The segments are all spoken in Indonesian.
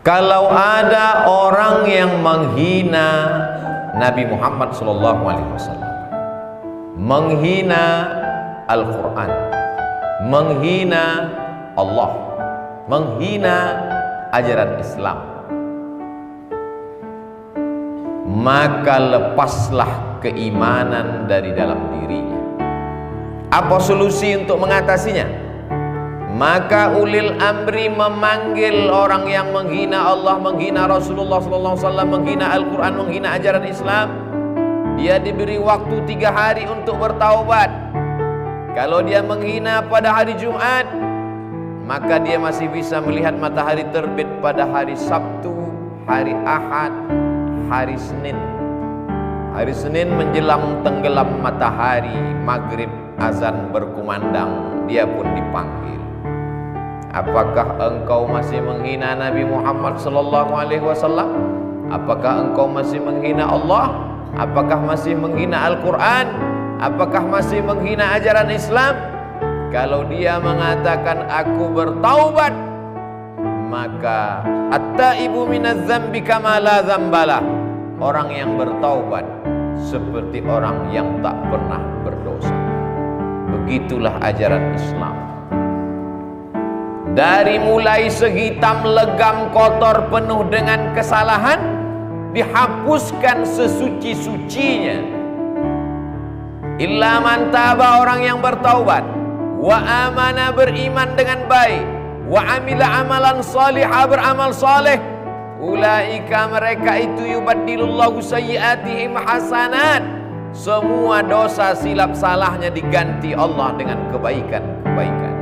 Kalau ada orang yang menghina Nabi Muhammad SAW, menghina Al-Quran, menghina Allah, menghina ajaran Islam, maka lepaslah keimanan dari dalam dirinya. Apa solusi untuk mengatasinya? Maka ulil amri memanggil orang yang menghina Allah, menghina Rasulullah SAW, menghina Al-Quran, menghina ajaran Islam. Dia diberi waktu 3 hari untuk bertaubat. Kalau dia menghina pada hari Jumat, maka dia masih bisa melihat matahari terbit pada hari Sabtu, hari Ahad, hari Senin. Hari Senin menjelang tenggelam matahari, maghrib, azan berkumandang, dia pun dipanggil. Apakah engkau masih menghina Nabi Muhammad SAW? Apakah engkau masih menghina Allah? Apakah masih menghina Al-Quran? Apakah masih menghina ajaran Islam? Kalau dia mengatakan aku bertaubat, maka at-taibu minadz dzambi kama la dzambalah. Orang yang bertaubat seperti orang yang tak pernah berdosa. Begitulah ajaran Islam. Dari mulai sehitam, legam, kotor, penuh dengan kesalahan, dihapuskan sesuci-sucinya. Illa man taba, orang yang bertaubat, wa amana, beriman dengan baik, wa amila amalan salihah, beramal saleh, ulaika, mereka itu yubaddilullahu sayyiatihim hasanat. Semua dosa silap salahnya diganti Allah dengan kebaikan-kebaikan.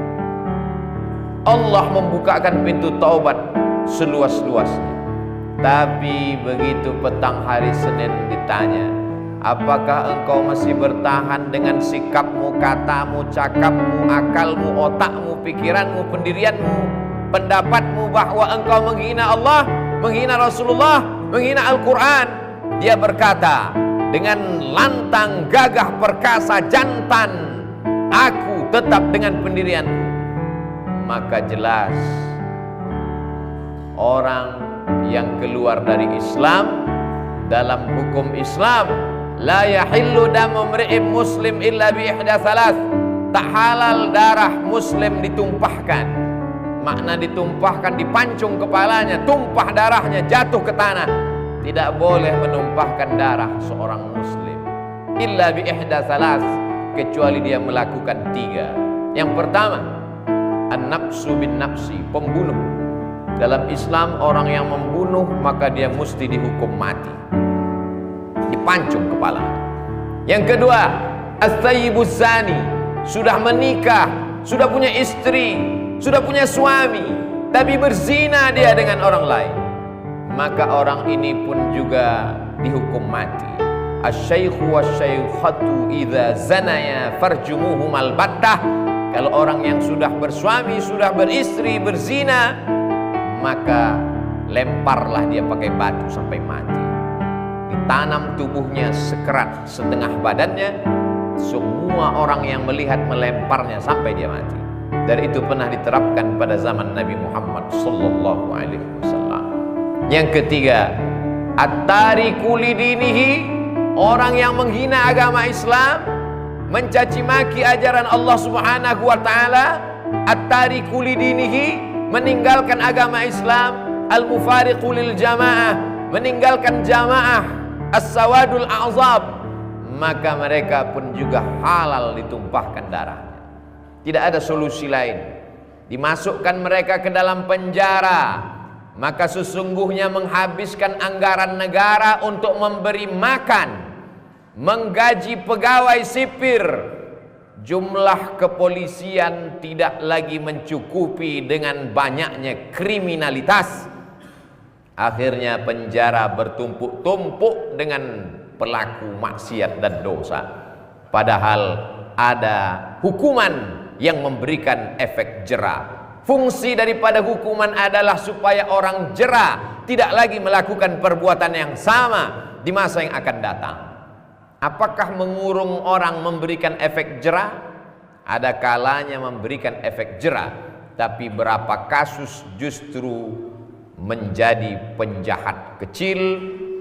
Allah membukakan pintu taubat seluas-luasnya. Tapi begitu petang hari Senin ditanya, apakah engkau masih bertahan dengan sikapmu, katamu, cakapmu, akalmu, otakmu, pikiranmu, pendirianmu, pendapatmu bahwa engkau menghina Allah, menghina Rasulullah, menghina Al-Quran? Dia berkata dengan lantang, gagah, perkasa, jantan, aku tetap dengan pendirianku. Maka jelas orang yang keluar dari Islam, dalam hukum Islam, la yahillu damu mri'in muslim illa bi ihda thalath. Tak halal darah muslim ditumpahkan. Makna ditumpahkan, dipancung kepalanya, tumpah darahnya, jatuh ke tanah. Tidak boleh menumpahkan darah seorang muslim illa bi ihda thalath, kecuali dia melakukan 3. Yang pertama, an-nafsu bin nafsi, pembunuh. Dalam Islam orang yang membunuh maka dia mesti dihukum mati, dipancung kepala. Yang kedua, as-sayyibuz zani, sudah menikah, sudah punya istri, sudah punya suami, tapi berzina dia dengan orang lain, maka orang ini pun juga dihukum mati. Asy-syaikhu wasy-syaikhatu idza zanaya farjumuhum al-battah. Kalau orang yang sudah bersuami, sudah beristri, berzina, maka lemparlah dia pakai batu sampai mati. Ditanam tubuhnya sekerat setengah badannya, semua orang yang melihat melemparnya sampai dia mati. Dan itu pernah diterapkan pada zaman Nabi Muhammad SAW. Yang ketiga, at-tariku lidinihi, orang yang menghina agama Islam, mencaci maki ajaran Allah Subhanahu wa taala, at-tariku lidinihi, meninggalkan agama Islam, al-mufariqu lil jamaah, meninggalkan jamaah, as-sawadul a'zab, maka mereka pun juga halal ditumpahkan darahnya. Tidak ada solusi lain. Dimasukkan mereka ke dalam penjara, maka sesungguhnya menghabiskan anggaran negara untuk memberi makan, menggaji pegawai sipir. Jumlah kepolisian tidak lagi mencukupi dengan banyaknya kriminalitas. Akhirnya penjara bertumpuk-tumpuk dengan pelaku maksiat dan dosa. Padahal ada hukuman yang memberikan efek jera. Fungsi daripada hukuman adalah supaya orang jera tidak lagi melakukan perbuatan yang sama di masa yang akan datang. Apakah mengurung orang memberikan efek jera? Ada kalanya memberikan efek jera, tapi berapa kasus justru menjadi penjahat kecil.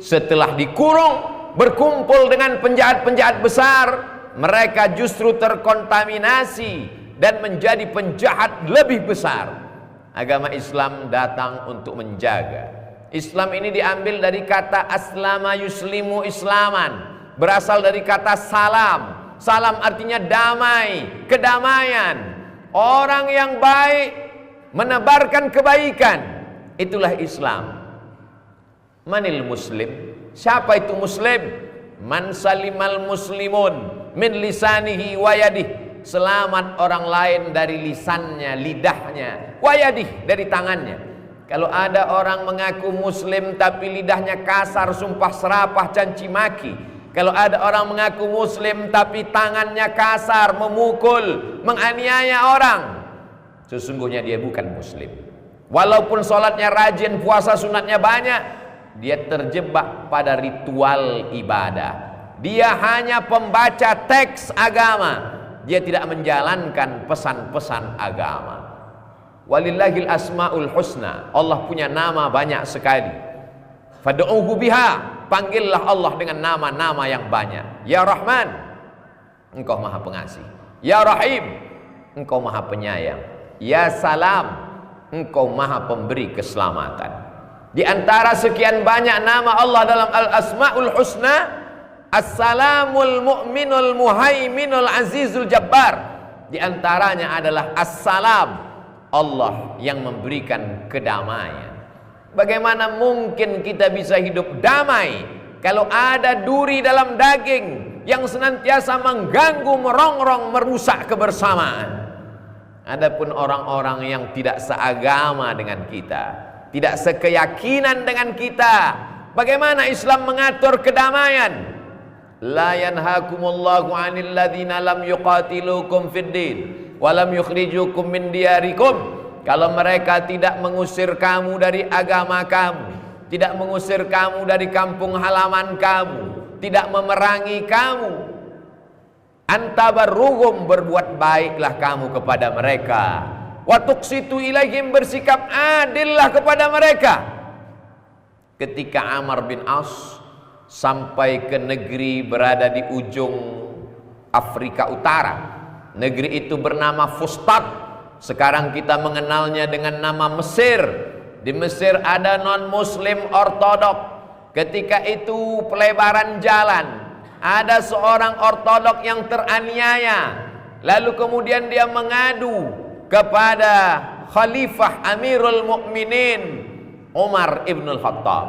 Setelah dikurung, berkumpul dengan penjahat-penjahat besar, mereka justru terkontaminasi dan menjadi penjahat lebih besar. Agama Islam datang untuk menjaga. Islam ini diambil dari kata aslama yuslimu islaman, berasal dari kata salam. Salam artinya damai, kedamaian. Orang yang baik menebarkan kebaikan, itulah Islam. Manil muslim? Siapa itu muslim? Man salimal muslimun min lisanihi wa yadih. Selamat orang lain dari lisannya, lidahnya, wa yadih, dari tangannya. Kalau ada orang mengaku muslim tapi lidahnya kasar, sumpah serapah, caci maki. Kalau ada orang mengaku muslim tapi tangannya kasar, memukul, menganiaya orang, sesungguhnya dia bukan muslim. Walaupun sholatnya rajin, puasa sunatnya banyak, dia terjebak pada ritual ibadah. Dia hanya pembaca teks agama, dia tidak menjalankan pesan-pesan agama. Walillahil asmaul husna, Allah punya nama banyak sekali. Fad'uhu biha, panggillah Allah dengan nama-nama yang banyak. Ya Rahman, Engkau Maha Pengasih. Ya Rahim, Engkau Maha Penyayang. Ya Salam, Engkau Maha Pemberi keselamatan. Di antara sekian banyak nama Allah dalam Al-Asmaul Husna, As-Salamul Mu'minul Muhaiminul Azizul Jabbar. Di antaranya adalah As-Salam, Allah yang memberikan kedamaian. Bagaimana mungkin kita bisa hidup damai kalau ada duri dalam daging yang senantiasa mengganggu, merongrong, merusak kebersamaan? Adapun orang-orang yang tidak seagama dengan kita, tidak sekeyakinan dengan kita, bagaimana Islam mengatur kedamaian? La yanhakumullahu 'anil ladzina lam yuqatilukum fid din wa lam yukhrijukum min diyarikum. Kalau mereka tidak mengusir kamu dari agama kamu, tidak mengusir kamu dari kampung halaman kamu, tidak memerangi kamu, antabarruhum, berbuat baiklah kamu kepada mereka, wa tuqsitu ilaihim, bersikap adillah kepada mereka. Ketika Amr bin As sampai ke negeri berada di ujung Afrika Utara, negeri itu bernama Fustat. Sekarang kita mengenalnya dengan nama Mesir. Di Mesir ada non-muslim ortodok. Ketika itu pelebaran jalan, ada seorang ortodok yang teraniaya, lalu kemudian dia mengadu kepada Khalifah Amirul Mukminin Umar ibn Khattab.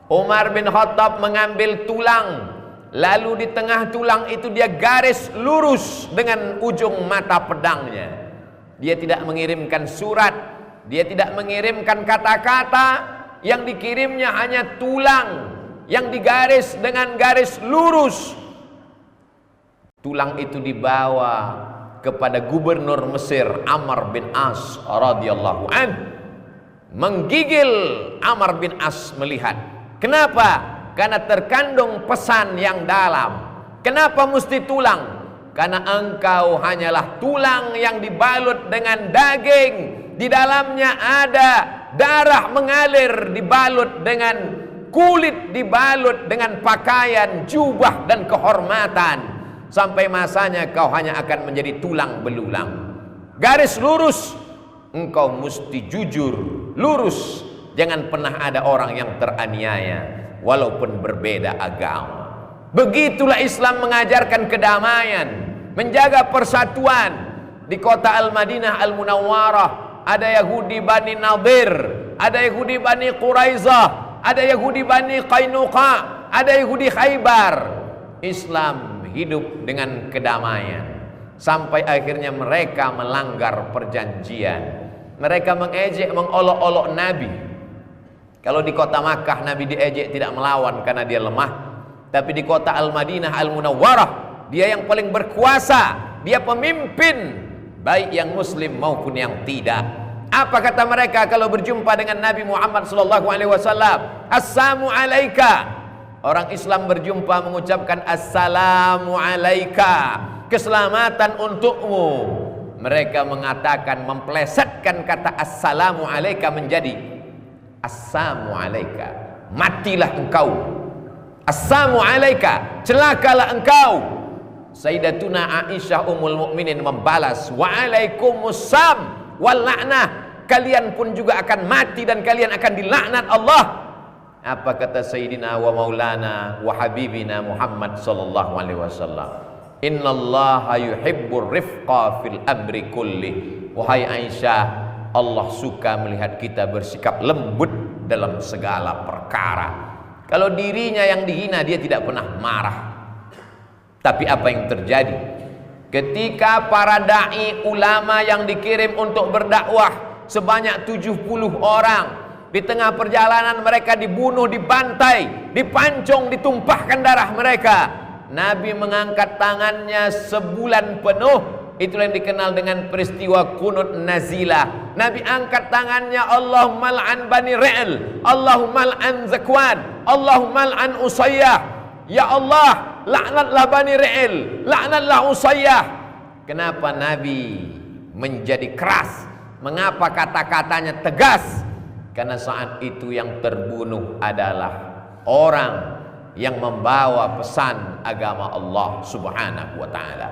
Umar bin Khattab mengambil tulang, lalu di tengah tulang itu dia garis lurus dengan ujung mata pedangnya. Dia tidak mengirimkan surat, dia tidak mengirimkan kata-kata, yang dikirimnya hanya tulang yang digaris dengan garis lurus. Tulang itu dibawa kepada gubernur Mesir Amr bin As radhiyallahu an. Menggigil Amr bin As melihat. Kenapa? Karena terkandung pesan yang dalam. Kenapa mesti tulang? Karena engkau hanyalah tulang yang dibalut dengan daging, di dalamnya ada darah mengalir, dibalut dengan kulit, dibalut dengan pakaian, jubah dan kehormatan. Sampai masanya kau hanya akan menjadi tulang belulang. Garis lurus, engkau mesti jujur, lurus. Jangan pernah ada orang yang teraniaya walaupun berbeda agama. Begitulah Islam mengajarkan kedamaian, menjaga persatuan. Di kota Al-Madinah Al-Munawwarah ada Yahudi Bani Nadir, ada Yahudi Bani Quraizah, ada Yahudi Bani Qainuqa, ada Yahudi Khaybar. Islam hidup dengan kedamaian sampai akhirnya mereka melanggar perjanjian. Mereka mengejek, mengolok-olok Nabi. Kalau di kota Makkah Nabi diejek tidak melawan karena dia lemah. Tapi di kota Al-Madinah Al-Munawwarah dia yang paling berkuasa, dia pemimpin, baik yang muslim maupun yang tidak. Apa kata mereka kalau berjumpa dengan Nabi Muhammad SAW? Assalamu alaika. Orang Islam berjumpa mengucapkan Assalamu alaika, keselamatan untukmu. Mereka mengatakan, memplesetkan kata Assalamu alaika menjadi Assamu alaika, matilah engkau. Assamu alaika, celakalah engkau. Sayyidatuna Aisyah ummul mukminin membalas, wa alaikumussalam wal la'nah, kalian pun juga akan mati dan kalian akan dilaknat Allah. Apa kata Sayyidina wa Maulana wa Habibina Muhammad sallallahu alaihi wasallam? Innallaha yuhibbur rifqa fil amri kulli. Wahai Aisyah, Allah suka melihat kita bersikap lembut dalam segala perkara. Kalau dirinya yang dihina, dia tidak pernah marah. Tapi apa yang terjadi ketika para dai ulama yang dikirim untuk berdakwah sebanyak 70 orang, di tengah perjalanan mereka dibunuh, dibantai, dipancung, ditumpahkan darah mereka, Nabi mengangkat tangannya sebulan penuh. Itulah yang dikenal dengan peristiwa kunut nazilah. Nabi angkat tangannya, Allahumma al'an bani Ri'l, Allahumma al'an Zakwan, Allahumma al'an Usayyah. Ya Allah, laknatlah Bani Ri'l, laknatlah Usayyah. Kenapa Nabi menjadi keras? Mengapa kata-katanya tegas? Karena saat itu yang terbunuh adalah orang yang membawa pesan agama Allah Subhanahu wa ta'ala.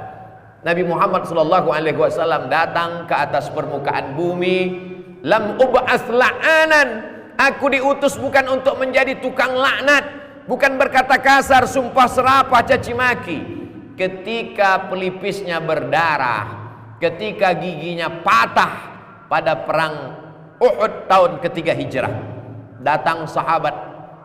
Nabi Muhammad sallallahu alaihi wasallam datang ke atas permukaan bumi. Lam ub'ats la'anan, aku diutus bukan untuk menjadi tukang laknat, bukan berkata kasar, sumpah serapah, caci maki. Ketika pelipisnya berdarah, ketika giginya patah pada perang Uhud tahun ketiga hijrah, datang sahabat,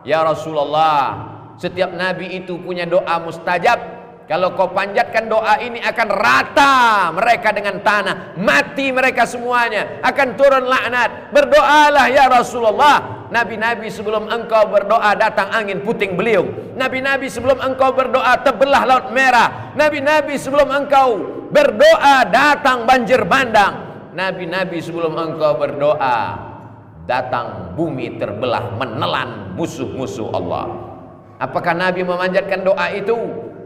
ya Rasulullah, setiap nabi itu punya doa mustajab. Kalau kau panjatkan doa ini akan rata mereka dengan tanah, mati mereka semuanya, akan turun laknat. Berdoalah ya Rasulullah. Nabi-nabi sebelum engkau berdoa datang angin puting beliung. Nabi-nabi sebelum engkau berdoa terbelah laut merah. Nabi-nabi sebelum engkau berdoa datang banjir bandang. Nabi-nabi sebelum engkau berdoa datang bumi terbelah menelan musuh-musuh Allah. Apakah Nabi memanjatkan doa itu?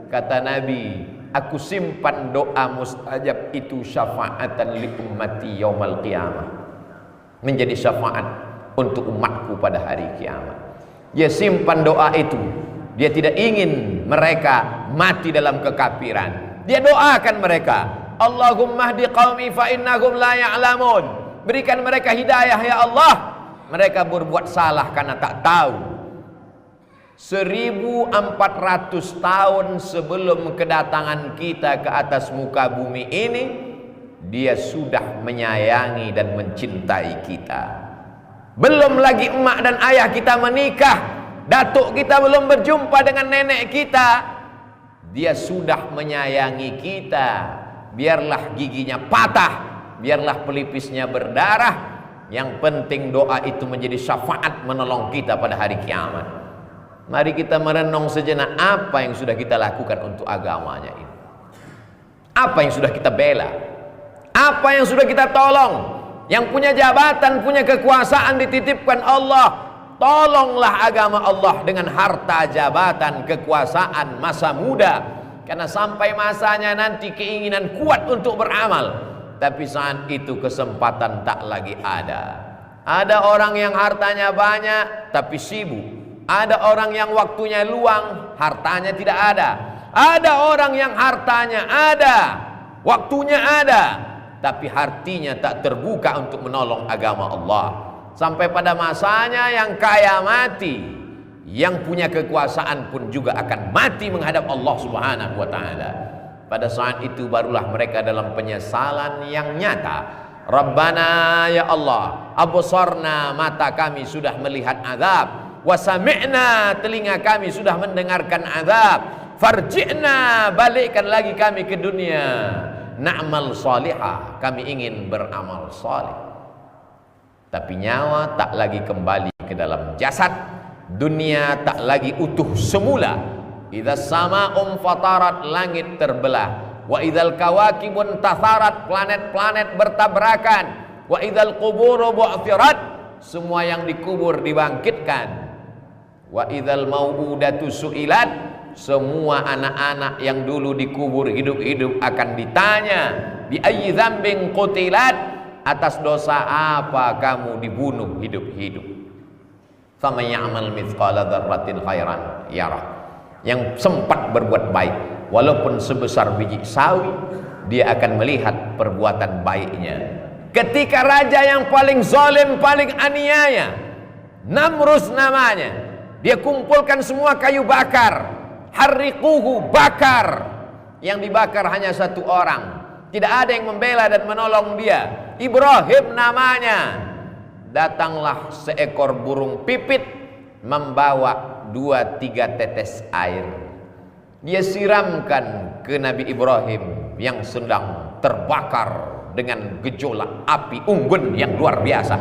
Kata Nabi, aku simpan doa mustajab itu syafaatan li ummati yaumal qiyamah, menjadi syafaat untuk umatku pada hari kiamat. Dia simpan doa itu. Dia tidak ingin mereka mati dalam kekafiran. Dia doakan mereka, Allahumma hdi qaumi fa innahum la ya'lamun. Berikan mereka hidayah ya Allah. Mereka berbuat salah karena tak tahu. 1400 tahun sebelum kedatangan kita ke atas muka bumi ini, dia sudah menyayangi dan mencintai kita. Belum lagi emak dan ayah kita menikah, datuk kita belum berjumpa dengan nenek kita, dia sudah menyayangi kita. Biarlah giginya patah, biarlah pelipisnya berdarah, yang penting doa itu menjadi syafaat menolong kita pada hari kiamat. Mari kita merenung sejenak apa yang sudah kita lakukan untuk agamanya ini. Apa yang sudah kita bela? Apa yang sudah kita tolong? Yang punya jabatan, punya kekuasaan dititipkan Allah. Tolonglah agama Allah dengan harta, jabatan, kekuasaan, masa muda. Karena sampai masanya nanti keinginan kuat untuk beramal, tapi saat itu kesempatan tak lagi ada. Ada orang yang hartanya banyak tapi sibuk. Ada orang yang waktunya luang, hartanya tidak ada. Ada orang yang hartanya ada, waktunya ada, tapi hatinya tak terbuka untuk menolong agama Allah. Sampai pada masanya yang kaya mati, yang punya kekuasaan pun juga akan mati menghadap Allah Subhanahu wa ta'ala. Pada saat itu barulah mereka dalam penyesalan yang nyata. Rabbana ya Allah, absarna, mata kami sudah melihat azab, wasami'na, telinga kami sudah mendengarkan azab, farji'na, balikkan lagi kami ke dunia, na'mal salihah, kami ingin beramal salih. Tapi nyawa tak lagi kembali ke dalam jasad, dunia tak lagi utuh semula. Idza sama'um fatarat, langit terbelah, wa idzal kawakibun tatharat, planet-planet bertabrakan, wa idzal quburu bu'thirat, semua yang dikubur dibangkitkan, wa idzal mau'udatu su'ilat, semua anak-anak yang dulu dikubur hidup-hidup akan ditanya, bi ayyi dzambin qutilat, atas dosa apa kamu dibunuh hidup-hidup. faman ya'mal mithqala dzarratin khairan yarah. Yang sempat berbuat baik walaupun sebesar biji sawi, dia akan melihat perbuatan baiknya. Ketika raja yang paling zalim, paling aniaya, Namrus namanya, dia kumpulkan semua kayu bakar, harriquhu, bakar. Yang dibakar hanya satu orang, tidak ada yang membela dan menolong dia. Ibrahim namanya. Datanglah seekor burung pipit membawa 2-3 tetes air. Dia siramkan ke Nabi Ibrahim yang sedang terbakar dengan gejolak api unggun yang luar biasa.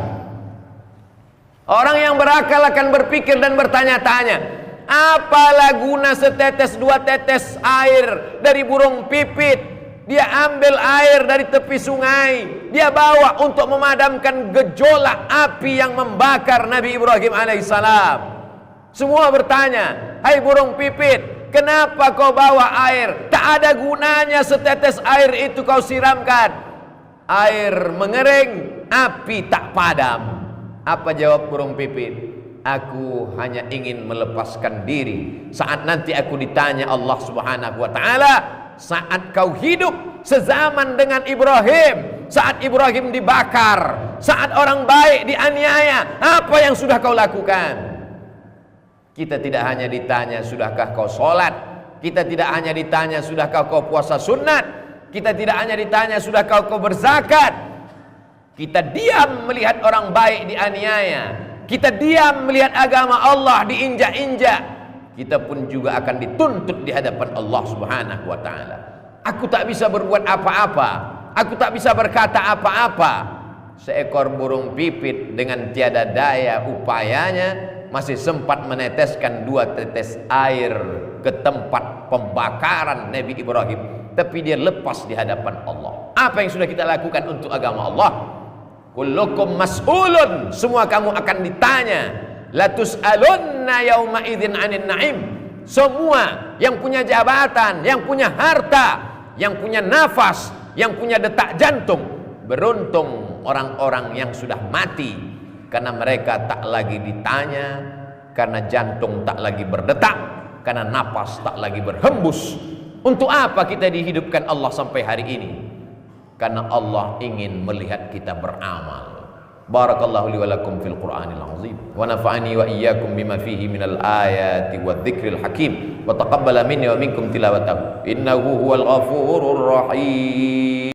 Orang yang berakal akan berpikir dan bertanya-tanya, apalah guna setetes 2 tetes air dari burung pipit? Dia ambil air dari tepi sungai, dia bawa untuk memadamkan gejolak api yang membakar Nabi Ibrahim alaihissalam. Semua bertanya, hai burung pipit, kenapa kau bawa air? Tak ada gunanya setetes air itu kau siramkan. Air mengering, api tak padam. Apa jawab burung pipit? Aku hanya ingin melepaskan diri saat nanti aku ditanya Allah Subhanahu wa ta'ala, saat kau hidup sezaman dengan Ibrahim, saat Ibrahim dibakar, saat orang baik dianiaya, apa yang sudah kau lakukan? Kita tidak hanya ditanya sudahkah kau sholat, kita tidak hanya ditanya sudahkah kau puasa sunat, kita tidak hanya ditanya sudahkah kau berzakat. Kita diam melihat orang baik dianiaya, kita diam melihat agama Allah diinjak-injak. Kita pun juga akan dituntut di hadapan Allah Subhanahu wa ta'ala. Aku tak bisa berbuat apa-apa, aku tak bisa berkata apa-apa. Seekor burung pipit dengan tiada daya upayanya masih sempat meneteskan 2 tetes air ke tempat pembakaran Nabi Ibrahim, tapi dia lepas di hadapan Allah. Apa yang sudah kita lakukan untuk agama Allah? Kullukum mas'ulun, semua kamu akan ditanya. La tus'alunna yauma idzin 'anil na'im. Semua yang punya jabatan, yang punya harta, yang punya nafas, yang punya detak jantung, beruntung orang-orang yang sudah mati, karena mereka tak lagi ditanya, karena jantung tak lagi berdetak, karena nafas tak lagi berhembus. Untuk apa kita dihidupkan Allah sampai hari ini? Karena Allah ingin melihat kita beramal. Barakallahu li wa lakum fil Qur'anil azim wa nafa'ani wa iyyakum bima fihi minal ayati wadh-dhikril hakim wa taqabbala minni wa minkum tilawatahu innahu huwal ghafurur rahim.